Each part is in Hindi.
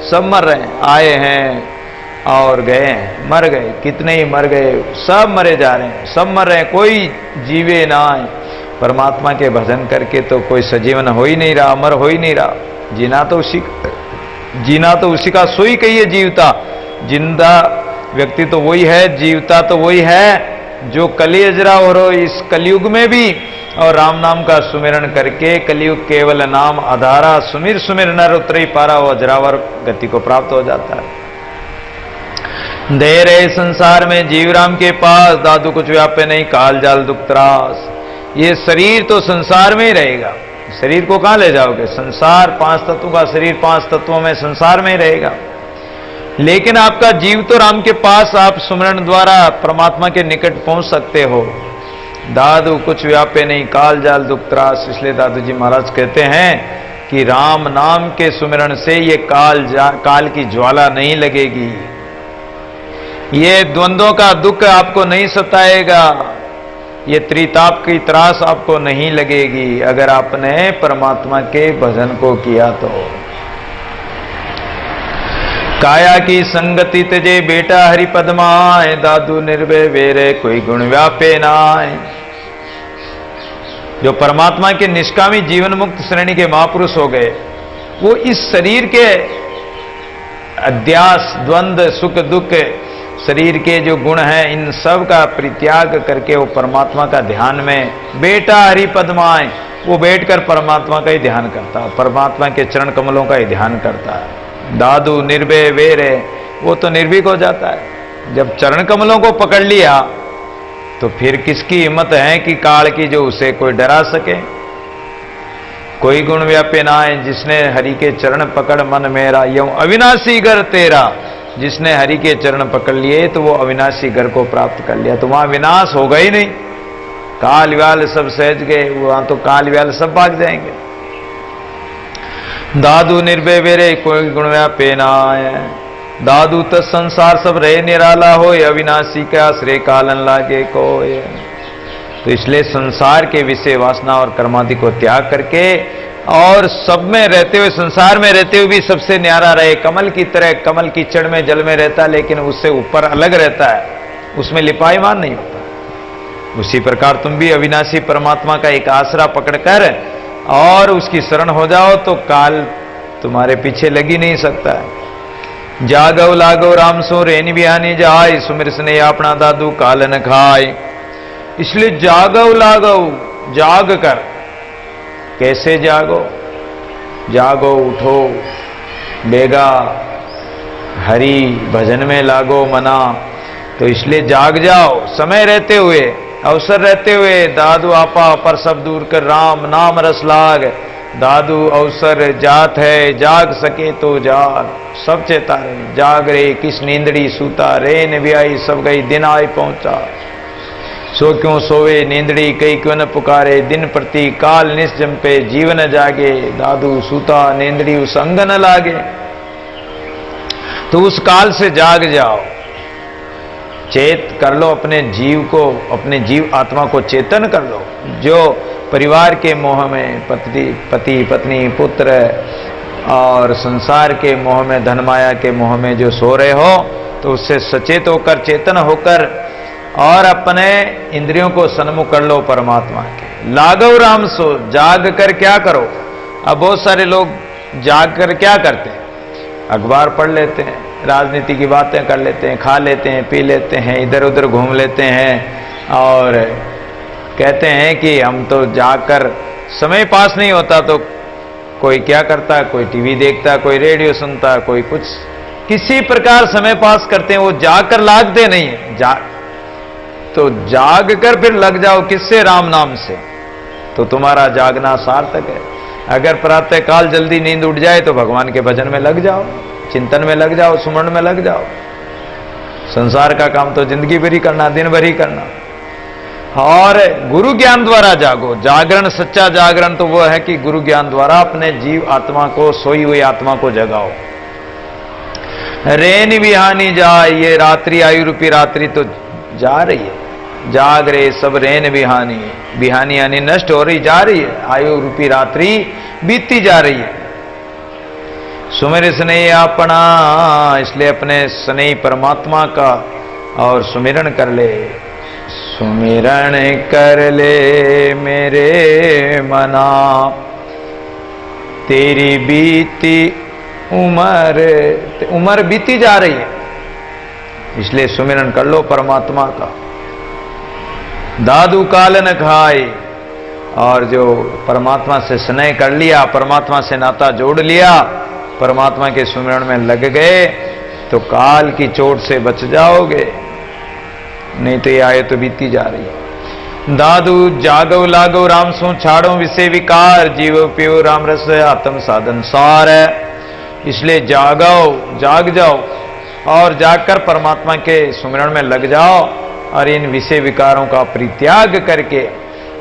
सब मर रहे हैं, आए हैं और गए हैं, मर गए, कितने ही मर गए, सब मरे जा रहे हैं, सब मर रहे हैं, कोई जीवे ना आए। परमात्मा के भजन करके तो कोई सजीवन हो ही नहीं रहा, अमर हो ही नहीं रहा। जीना तो उसी का सोई कहिए जीवता। जिंदा व्यक्ति तो वही है, जीवता तो वही है जो कलियजरा हो रो इस कलयुग में भी और राम नाम का सुमिरन करके कलयुग केवल नाम आधारा सुमिर सुमिर नर उतरी पारा वो अजरावर गति को प्राप्त हो जाता है। दे रहे संसार में जीव राम के पास, दादू कुछ व्यापे नहीं काल जाल दुख त्रास। ये शरीर तो संसार में ही रहेगा, शरीर को कहां ले जाओगे? संसार, 5 तत्वों का शरीर, 5 तत्वों में संसार में ही रहेगा। लेकिन आपका जीव तो राम के पास, आप सुमरण द्वारा परमात्मा के निकट पहुंच सकते हो। दादू कुछ व्यापे नहीं काल जाल दुख त्रास। इसलिए दादू जी महाराज कहते हैं कि राम नाम के सुमिरण से ये काल की ज्वाला नहीं लगेगी, ये द्वंद्वों का दुख आपको नहीं सताएगा, ये त्रिताप की त्रास आपको नहीं लगेगी अगर आपने परमात्मा के भजन को किया तो। काया की संगति तजे बेटा हरि पदमाए, दादू निर्भय वेरे कोई गुण व्यापे नाय। जो परमात्मा के निष्कामी जीवन मुक्त श्रेणी के महापुरुष हो गए, वो इस शरीर के अध्यास, द्वंद्व, सुख दुख, शरीर के जो गुण हैं, इन सब का परित्याग करके वो परमात्मा का ध्यान में बेटा हरि पदमाए, वो बैठकर परमात्मा का ही ध्यान करता है, परमात्मा के चरण कमलों का ही ध्यान करता है। दादू निर्भय वेर है, वो तो निर्भीक हो जाता है। जब चरण कमलों को पकड़ लिया तो फिर किसकी हिम्मत है कि काल की जो उसे कोई डरा सके। कोई गुण व्यापे ना है, जिसने हरि के चरण पकड़ मन मेरा, यूं अविनाशी घर तेरा। जिसने हरि के चरण पकड़ लिए तो वो अविनाशी घर को प्राप्त कर लिया, तो वहां विनाश होगा ही नहीं। काल व्याल सब सहज गए, वहां तो काल व्याल सब भाग जाएंगे। दादू निर्भय वेरे कोई गुण व्यापे नाय, दादू तो संसार सब रहे निराला हो, अविनाशी का श्रेय कालन लागे कोय। तो इसलिए संसार के विषय वासना और कर्मादि को त्याग करके और सब में रहते हुए, संसार में रहते हुए भी सबसे न्यारा रहे। कमल की तरह, कमल कीचड़ में जल में रहता है लेकिन उससे ऊपर अलग रहता है, उसमें लिपायमान नहीं होता। उसी प्रकार तुम भी अविनाशी परमात्मा का एक आसरा पकड़कर और उसकी शरण हो जाओ तो काल तुम्हारे पीछे लग ही नहीं सकता है। जागव लागो राम सो रेन बिहानी जाय, सुमिर स्नेह अपना दादू काल न खाए। इसलिए जागव लागो, जाग कर। कैसे जागो? जागो, उठो बेगा, हरि भजन में लागो मना। तो इसलिए जाग जाओ, समय रहते हुए, अवसर रहते हुए। दादू आपा पर सब दूर कर राम नाम रस लाग। दादू अवसर जात है, जाग सके तो जाग। सब चेता रहे, जाग रे किस नींदड़ी सूता, रेन ब्याई सब गई दिन आए पहुंचा। सो क्यों सोवे नींदड़ी कई क्यों न पुकारे, दिन प्रति काल निस्जंपे जीवन जागे। दादू सूता नींदड़ी उस अंग न लागे। तो उस काल से जाग जाओ, चेत कर लो अपने जीव को, अपने जीव आत्मा को चेतन कर लो। जो परिवार के मोह में, पति पत्नी पुत्र और संसार के मोह में, धन माया के मोह में जो सो रहे हो, तो उससे सचेत होकर, चेतन होकर और अपने इंद्रियों को सन्मुख कर लो परमात्मा के। लागव राम सो, जाग कर क्या करो? अब बहुत सारे लोग जाग कर क्या करते हैं? अखबार पढ़ लेते हैं, राजनीति की बातें कर लेते हैं, खा लेते हैं, पी लेते हैं, इधर उधर घूम लेते हैं और कहते हैं कि हम तो जाकर, समय पास नहीं होता तो कोई क्या करता, कोई टीवी देखता, कोई रेडियो सुनता, कोई कुछ, किसी प्रकार समय पास करते हैं। वो जाग कर लागते नहीं है। तो जाग कर फिर लग जाओ किससे? राम नाम से, तो तुम्हारा जागना सार्थक है। अगर प्रातः काल जल्दी नींद उठ जाए तो भगवान के भजन में लग जाओ, चिंतन में लग जाओ, सुमरण में लग जाओ। संसार का काम तो जिंदगी भर ही करना, दिन भर ही करना। और गुरु ज्ञान द्वारा जागो। जागरण, सच्चा जागरण तो वो है कि गुरु ज्ञान द्वारा अपने जीव आत्मा को, सोई हुई आत्मा को जगाओ। रेन बिहानी जाए, ये रात्रि, आयु रूपी रात्रि तो जा रही है, जाग रहे सब रेन बिहानी। बिहानी यानी नष्ट हो रही, जा रही है। आयु रूपी रात्रि बीतती जा रही है। सुमिर स्नेही अपना, इसलिए अपने स्नेही परमात्मा का और सुमिरन कर ले। सुमिरन कर ले मेरे मना, तेरी बीती उम्र बीती जा रही है, इसलिए सुमिरन कर लो परमात्मा का। दादू काल न खाए, और जो परमात्मा से स्नेह कर लिया, परमात्मा से नाता जोड़ लिया, परमात्मा के सुमिरन में लग गए, तो काल की चोट से बच जाओगे, नहीं तो ये आए तो बीती जा रही है। दादू जागो लागो राम सो छाड़ो विषय विकार, जीवो पियो राम रस आत्म साधन सार है। इसलिए जाग जाओ और जागकर परमात्मा के सुमिरन में लग जाओ, और इन विषय विकारों का परित्याग करके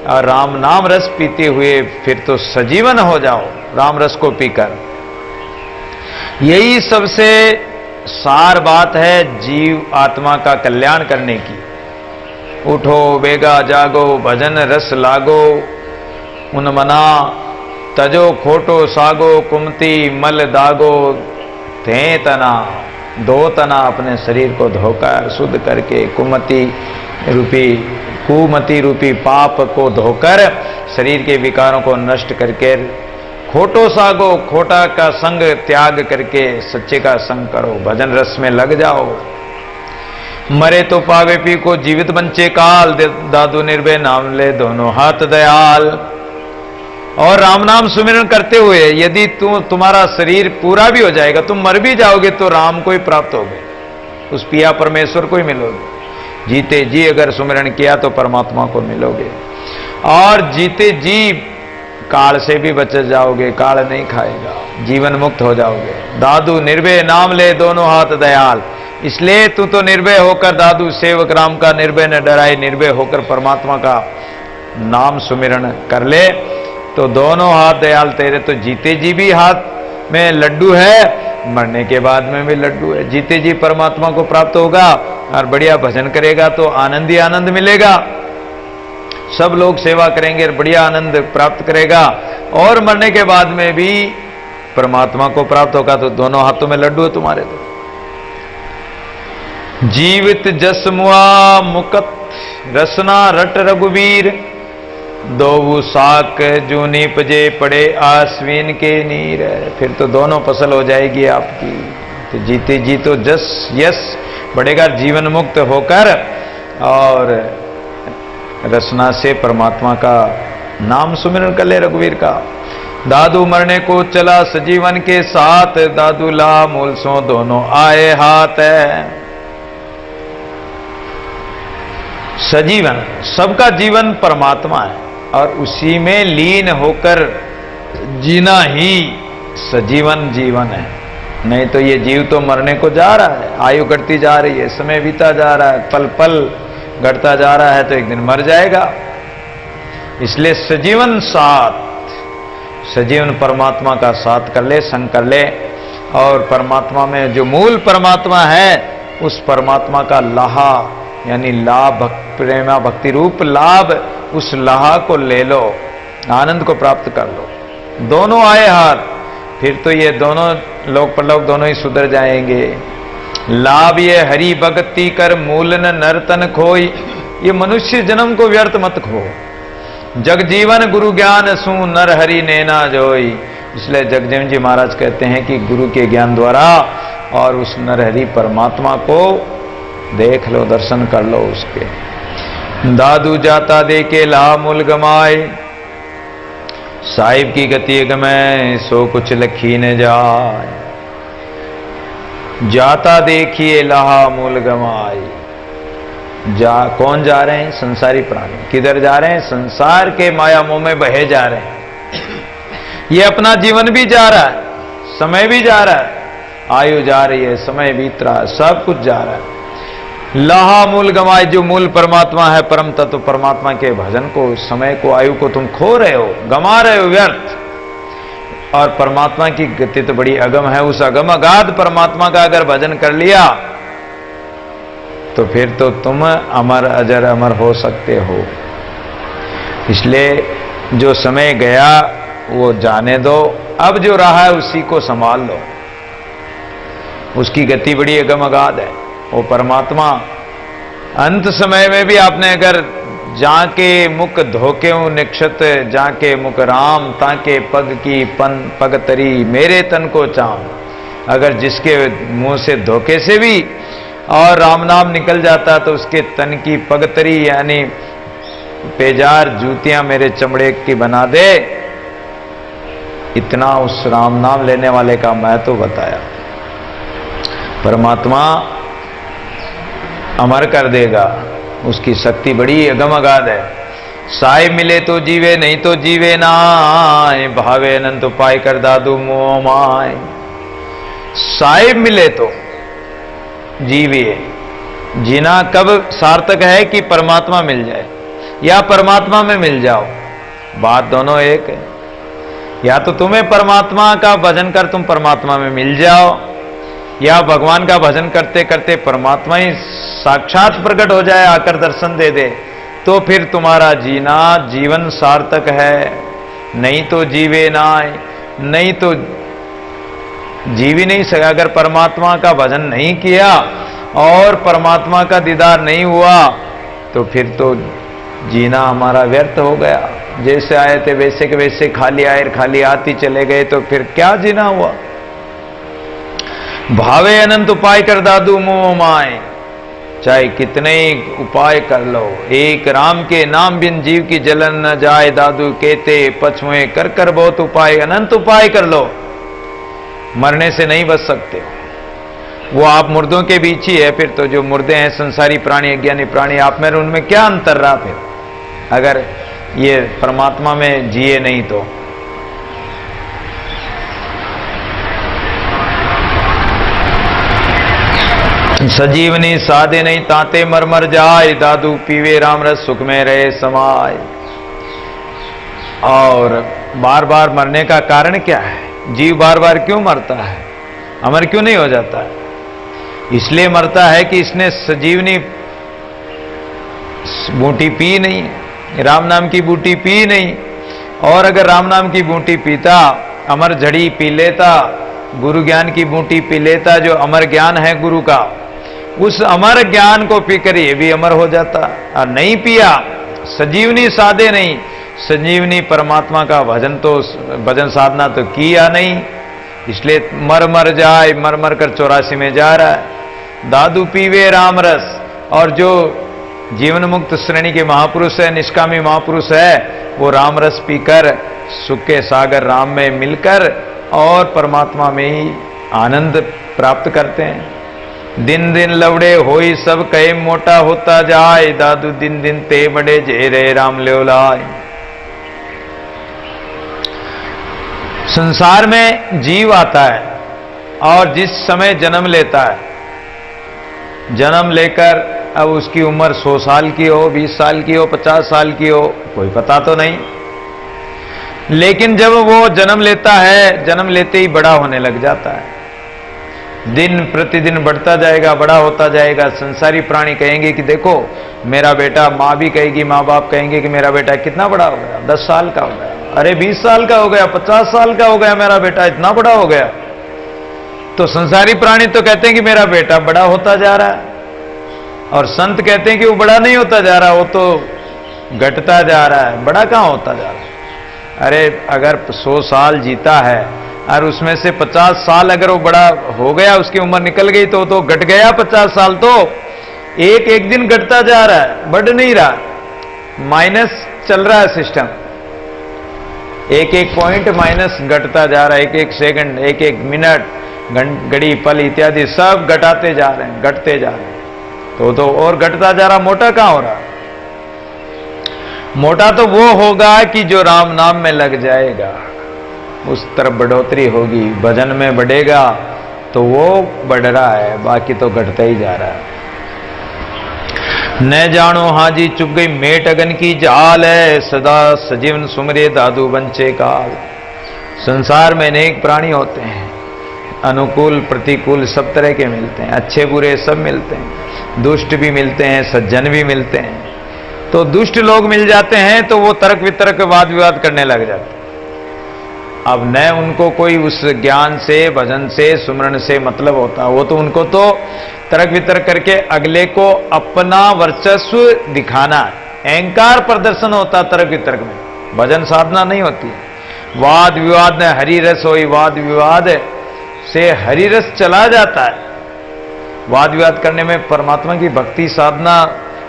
और राम नाम रस पीते हुए फिर तो सजीवन हो जाओ, राम रस को पीकर। यही सबसे सार बात है जीव आत्मा का कल्याण करने की। उठो बेगा जागो भजन रस लागो, उन मना तजो खोटो सागो, कुमति मल दागो थे तना, दो तना अपने शरीर को धोकर शुद्ध करके, कुमति रूपी पाप को धोकर शरीर के विकारों को नष्ट करके, खोटो सागो खोटा का संग त्याग करके सच्चे का संग करो, भजन रस में लग जाओ। मरे तो पावे पी को जीवित बंचे काल, दादू निर्भय नाम ले दोनों हाथ दयाल। और राम नाम सुमिरन करते हुए यदि तुम्हारा शरीर पूरा भी हो जाएगा, तुम मर भी जाओगे तो राम को ही प्राप्त होगे, उस पिया परमेश्वर को ही मिलोगे। जीते जी अगर सुमिरन किया तो परमात्मा को मिलोगे, और जीते जी काल से भी बच जाओगे, काल नहीं खाएगा, जीवन मुक्त हो जाओगे। दादू निर्भय नाम ले दोनों हाथ दयाल, इसलिए तू तो निर्भय होकर दादू सेवक राम का निर्भय न डराए, निर्भय होकर परमात्मा का नाम सुमिरन कर ले, तो दोनों हाथ दयाल तेरे। तो जीते जी भी हाथ में लड्डू है, मरने के बाद में भी लड्डू है। जीते जी परमात्मा को प्राप्त होगा, और बढ़िया भजन करेगा तो आनंद ही आनंद मिलेगा, सब लोग सेवा करेंगे, बढ़िया आनंद प्राप्त करेगा, और मरने के बाद में भी परमात्मा को प्राप्त होगा। तो दोनों हाथों में लड्डू है तुम्हारे। तो जीवित जस मुआ मुकत रसना रट रघुवीर, दो साक जूनी पजे पड़े आश्विन के नीर। फिर तो दोनों फसल हो जाएगी आपकी। तो जीते जी तो जस यश बढ़ेगा, जीवन मुक्त होकर, और रसना से परमात्मा का नाम सुमिरन कर ले रघुवीर का। दादू मरने को चला सजीवन के साथ, दादू ला मूल सो दोनों आए हाथ है। सजीवन, सबका जीवन परमात्मा है, और उसी में लीन होकर जीना ही सजीवन जीवन है। नहीं तो ये जीव तो मरने को जा रहा है, आयु घटती जा रही है, समय बीता जा रहा है, पल पल घटता जा रहा है, तो एक दिन मर जाएगा। इसलिए सजीवन साथ, सजीवन परमात्मा का साथ कर ले, संग कर ले, और परमात्मा में जो मूल परमात्मा है उस परमात्मा का लाहा यानी लाभ, प्रेमा भक्ति रूप लाभ, उस लाहा को ले लो, आनंद को प्राप्त कर लो। दोनों आए हाथ, फिर तो ये दोनों लोक परलोक दोनों ही सुधर जाएंगे। लाभ ये हरि भक्ति कर मूल न नर्तन खोई, ये मनुष्य जन्म को व्यर्थ मत खो। जग जीवन गुरु ज्ञान सु नर हरि नैना जोई, इसलिए जगजीवन जी महाराज कहते हैं कि गुरु के ज्ञान द्वारा और उस नरहरि परमात्मा को देख लो, दर्शन कर लो उसके। दादू जाता दे के ला मूल गमाए, साहिब की गति गमै सो कुछ लखी न जाए। जाता देखिए लाहा मूल गमाए, कौन जा रहे हैं? संसारी प्राणी। किधर जा रहे हैं? संसार के माया मोह में बहे जा रहे हैं। ये अपना जीवन भी जा रहा है, समय भी जा रहा है, आयु जा रही है, समय बीत रहा है, सब कुछ जा रहा है। लाहा मूल गमाए, जो मूल परमात्मा है, परम तत्व परमात्मा के भजन को, समय को, आयु को तुम खो रहे हो, गमा रहे हो व्यर्थ। और परमात्मा की गति तो बड़ी अगम है, उस अगम अगाध परमात्मा का अगर भजन कर लिया तो फिर तो तुम अमर अजर अमर हो सकते हो। इसलिए जो समय गया वो जाने दो, अब जो रहा है उसी को संभाल लो। उसकी गति बड़ी अगम अगाध है। वो परमात्मा अंत समय में भी आपने अगर जाके मुख धोके निक्षत जाके मुख राम ताके पग की पग तरी मेरे तन को चाम, अगर जिसके मुंह से धोखे से भी और राम नाम निकल जाता तो उसके तन की पगतरी यानी पेजार जूतियां मेरे चमड़े की बना दे। इतना उस राम नाम लेने वाले का मैं तो बताया। परमात्मा अमर कर देगा, उसकी शक्ति बड़ी अगम अगाध है। साहिब मिले तो जीवे नहीं तो जीवे नाय, भावे अनंत उपाय कर दादू मोह माय। साहिब मिले तो जीविए, जीना कब सार्थक है कि परमात्मा मिल जाए या परमात्मा में मिल जाओ, बात दोनों एक है। या तो तुम्हें परमात्मा का भजन कर तुम परमात्मा में मिल जाओ, या भगवान का भजन करते करते परमात्मा ही साक्षात प्रकट हो जाए आकर दर्शन दे दे, तो फिर तुम्हारा जीना जीवन सार्थक है। नहीं तो जीवे नाय, नहीं तो जीव ही नहीं सका। अगर परमात्मा का भजन नहीं किया और परमात्मा का दीदार नहीं हुआ तो फिर तो जीना हमारा व्यर्थ हो गया। जैसे आए थे वैसे के वैसे खाली आए खाली आती चले गए, तो फिर क्या जीना हुआ। भावे अनंत उपाय कर दादू मोह माए, चाहे कितने उपाय कर लो, एक राम के नाम बिन जीव की जलन न जाए दादू कहते पछुए कर कर बहुत उपाय, अनंत उपाय कर लो, मरने से नहीं बच सकते। वो आप मुर्दों के बीच ही है। फिर तो जो मुर्दे हैं संसारी प्राणी अज्ञानी प्राणी, आप में उनमें क्या अंतर रहा फिर, अगर ये परमात्मा में जिए नहीं तो। सजीवनी साधे नहीं ताते मर मर जाए दादू पीवे राम रस सुख में रहे समाय। और बार बार मरने का कारण क्या है? जीव बार बार क्यों मरता है, अमर क्यों नहीं हो जाता है? इसलिए मरता है कि इसने सजीवनी बूटी पी नहीं, राम नाम की बूटी पी नहीं। और अगर राम नाम की बूटी पीता, अमर झड़ी पी लेता, गुरु ज्ञान की बूटी पी लेता, जो अमर ज्ञान है गुरु का, उस अमर ज्ञान को पीकर ये भी अमर हो जाता। और नहीं पिया, सजीवनी साधे नहीं, संजीवनी परमात्मा का भजन तो भजन साधना तो किया नहीं, इसलिए मर मर जाए, मर मर कर 84 में जा रहा है। दादू पीवे राम रस, और जो जीवन मुक्त श्रेणी के महापुरुष है, निष्कामी महापुरुष है, वो राम रस पीकर सुख के सागर राम में मिलकर और परमात्मा में ही आनंद प्राप्त करते हैं। दिन दिन लवड़े होई सब कहे मोटा होता जाए दादू दिन दिन ते बड़े जेरे राम ल्योलाय। संसार में जीव आता है और जिस समय जन्म लेता है, जन्म लेकर अब उसकी उम्र 100 साल की हो, 20 साल की हो, 50 साल की हो, कोई पता तो नहीं। लेकिन जब वो जन्म लेता है, जन्म लेते ही बड़ा होने लग जाता है, दिन प्रतिदिन बढ़ता जाएगा, बड़ा होता जाएगा। संसारी प्राणी कहेंगे कि देखो मेरा बेटा, माँ भी कहेगी, माँ बाप कहेंगे कि मेरा बेटा कितना बड़ा हो गया, 10 साल का हो गया, अरे 20 साल का हो गया, 50 साल का हो गया, मेरा बेटा इतना बड़ा हो गया। तो संसारी प्राणी तो कहते हैं कि मेरा बेटा बड़ा होता जा रहा है, और संत कहते हैं कि वो बड़ा नहीं होता जा रहा, वो तो घटता जा रहा है। बड़ा कहां होता जा रहा है? अरे अगर 100 साल जीता है और उसमें से 50 साल अगर वो बड़ा हो गया, उसकी उम्र निकल गई, तो घट गया 50 साल, तो एक एक दिन घटता जा रहा है, बढ़ नहीं रहा, माइनस चल रहा है सिस्टम। एक एक पॉइंट माइनस घटता जा रहा है, एक एक सेकंड, एक एक मिनट, घड़ी पल इत्यादि सब घटाते जा रहे हैं, घटते जा रहे हैं। तो और घटता जा रहा, मोटा कहां हो रहा? मोटा तो वो होगा कि जो राम नाम में लग जाएगा, उस तरफ बढ़ोतरी होगी, भजन में बढ़ेगा, तो वो बढ़ रहा है, बाकी तो घटता ही जा रहा है। न जानो हाजी चुप गई मेट अगन की जाल है, सदा सजीवन सुमरे दादू बंचे काल। संसार में अनेक प्राणी होते हैं, अनुकूल प्रतिकूल सब तरह के मिलते हैं, अच्छे बुरे सब मिलते हैं, दुष्ट भी मिलते हैं, सज्जन भी मिलते हैं। तो दुष्ट लोग मिल जाते हैं तो वो तर्क वितर्क वाद विवाद करने लग जाते हैं, अब न उनको कोई उस ज्ञान से, भजन से, सुमरण से मतलब होता, वो तो उनको तो तर्क वितर्क करके अगले को अपना वर्चस्व दिखाना, अहंकार प्रदर्शन होता तर्क वितर्क में, भजन साधना नहीं होती। वाद विवाद में हरि रस होई, वाद विवाद से हरि रस चला जाता है। वाद विवाद करने में परमात्मा की भक्ति साधना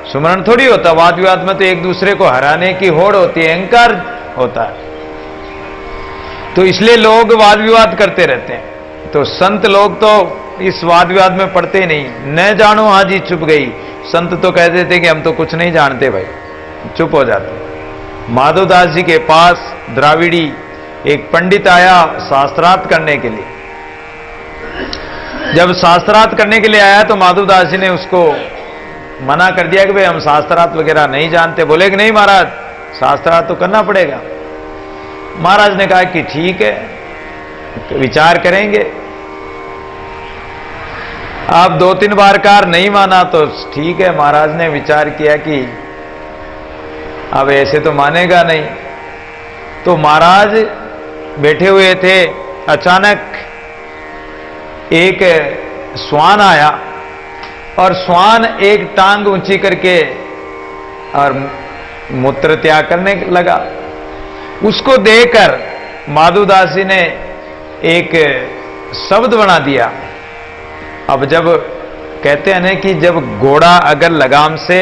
सुमरण थोड़ी होता, वाद विवाद में तो एक दूसरे को हराने की होड़ होती है, अहंकार होता है। तो इसलिए लोग वाद विवाद करते रहते हैं। तो संत लोग तो इस वाद विवाद में पड़ते ही नहीं, न जानो हाजी चुप गई। संत तो कह देते कि हम तो कुछ नहीं जानते भाई, चुप हो जाते। माधवदास जी के पास द्राविड़ी एक पंडित आया शास्त्रार्थ करने के लिए। जब शास्त्रार्थ करने के लिए आया तो माधवदास जी ने उसको मना कर दिया कि भाई हम शास्त्रार्थ वगैरह नहीं जानते। बोले कि नहीं महाराज, शास्त्रार्थ तो करना पड़ेगा। महाराज ने कहा कि ठीक है, विचार करेंगे। आप 2-3 बार कार नहीं माना तो ठीक है, महाराज ने विचार किया कि अब ऐसे तो मानेगा नहीं। तो महाराज बैठे हुए थे, अचानक एक श्वान आया और श्वान एक टांग ऊंची करके और मूत्र त्याग करने लगा। उसको देखकर माधवदास जी ने एक शब्द बना दिया। अब जब कहते हैं ना कि जब घोड़ा अगर लगाम से